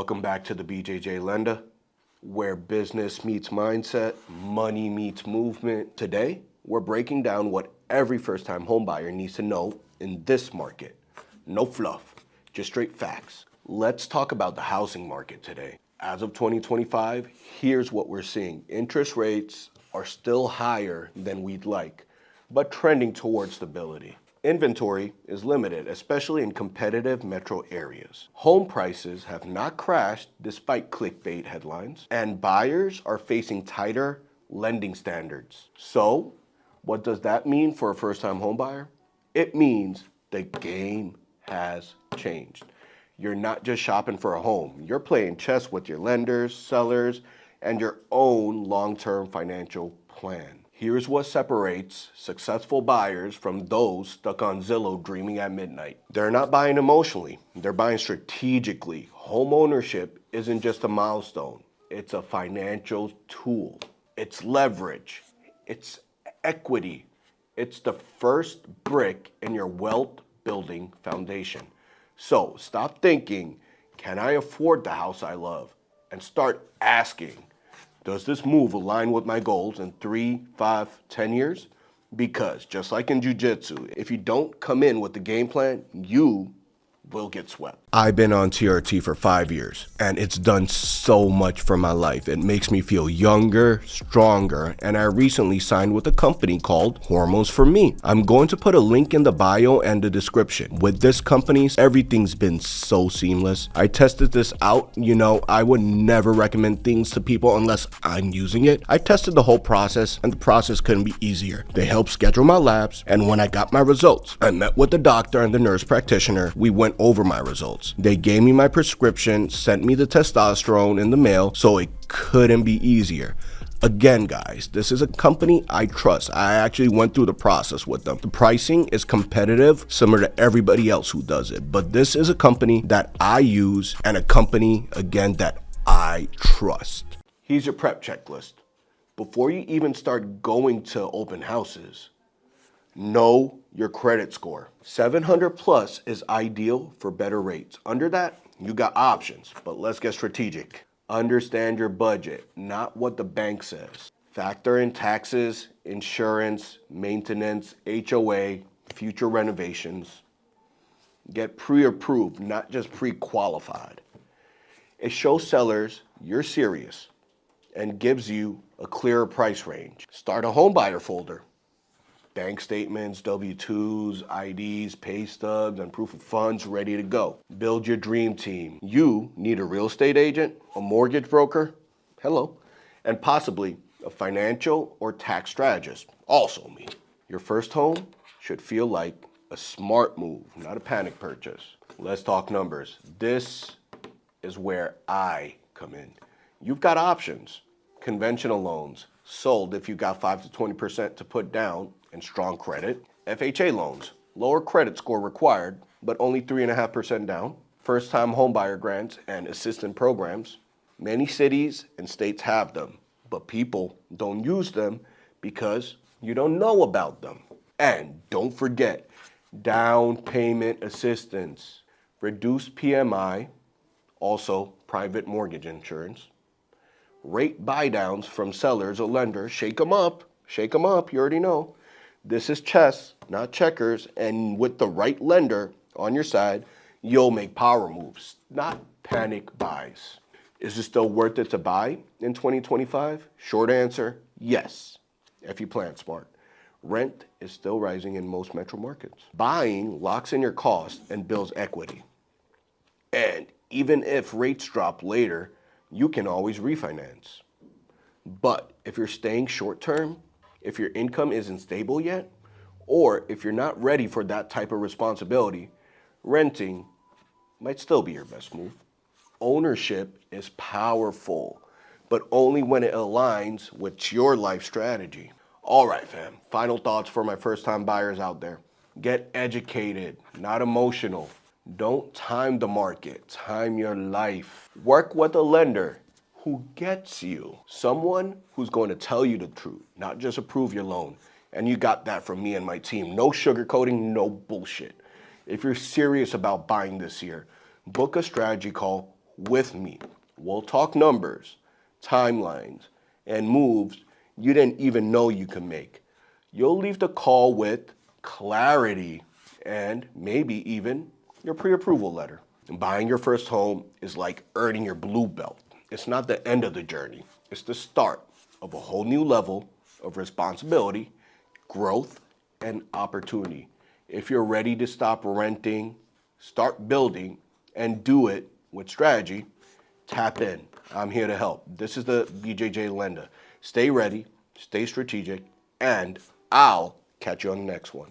Welcome back to the BJJ Lender, where business meets mindset, money meets movement. Today, we're breaking down what every first-time homebuyer needs to know in this market. No fluff, just straight facts. Let's talk about the housing market today. As of 2025, here's what we're seeing. Interest rates are still higher than we'd like, but trending towards stability. Inventory is limited, especially in competitive metro areas. Home prices have not crashed despite clickbait headlines, and buyers are facing tighter lending standards. So, what does that mean for a first-time homebuyer? It means the game has changed. You're not just shopping for a home. You're playing chess with your lenders, sellers, and your own long-term financial plan. Here's what separates successful buyers from those stuck on Zillow dreaming at midnight. They're not buying emotionally, they're buying strategically. Home ownership isn't just a milestone, it's a financial tool. It's leverage, it's equity, it's the first brick in your wealth building foundation. So stop thinking, can I afford the house I love? And start asking, does this move align with my goals in 3, 5, 10 years? Because just like in jiu-jitsu, if you don't come in with the game plan, you will get swept. I've been on TRT for 5 years, and it's done so much for my life. It makes me feel younger, stronger, and I recently signed with a company called Hormones for Me. I'm going to put a link in the bio and the description. With this company, everything's been so seamless. I tested this out. I would never recommend things to people unless I'm using it. I tested the whole process, and the process couldn't be easier. They helped schedule my labs, and when I got my results, I met with the doctor and the nurse practitioner. We went over my results. They gave me my prescription, sent me the testosterone in the mail, so it couldn't be easier. Again, guys, this is a company I trust. I actually went through the process with them. The pricing is competitive, similar to everybody else who does it, but this is a company that I use and a company, again, that I trust. Here's your prep checklist. Before you even start going to open houses, know your credit score. 700 plus is ideal for better rates. Under that, you got options, but let's get strategic. Understand your budget, not what the bank says. Factor in taxes, insurance, maintenance, HOA, future renovations. Get pre-approved, not just pre-qualified. It shows sellers you're serious and gives you a clearer price range. Start a homebuyer folder. Bank statements, W-2s, IDs, pay stubs, and proof of funds ready to go. Build your dream team. You need a real estate agent, a mortgage broker, hello, and possibly a financial or tax strategist, also me. Your first home should feel like a smart move, not a panic purchase. Let's talk numbers. This is where I come in. You've got options. Conventional loans, sold if you got 5 to 20% to put down and strong credit. FHA loans, lower credit score required, but only 3.5% down. First-time homebuyer grants and assistance programs. Many cities and states have them, but people don't use them because you don't know about them. And don't forget, down payment assistance, reduced PMI, also private mortgage insurance, rate buy-downs from sellers or lenders. Shake them up, you already know. This is chess, not checkers, and with the right lender on your side, you'll make power moves, not panic buys. Is it still worth it to buy in 2025? Short answer, yes, if you plan smart. Rent is still rising in most metro markets. Buying locks in your cost and builds equity. And even if rates drop later, you can always refinance. But if you're staying short term, if your income isn't stable yet, or if you're not ready for that type of responsibility, renting might still be your best move. Ownership is powerful, but only when it aligns with your life strategy. All right, fam, final thoughts for my first-time buyers out there. Get educated, not emotional. Don't time the market, time your life. Work with a lender who gets you. Someone who's going to tell you the truth, not just approve your loan. And you got that from me and my team. No sugarcoating, no bullshit. If you're serious about buying this year, book a strategy call with me. We'll talk numbers, timelines, and moves you didn't even know you could make. You'll leave the call with clarity and maybe even your pre-approval letter. Buying your first home is like earning your blue belt. It's not the end of the journey. It's the start of a whole new level of responsibility, growth, and opportunity. If you're ready to stop renting, start building, and do it with strategy, tap in. I'm here to help. This is the BJJ Lender. Stay ready, stay strategic, and I'll catch you on the next one.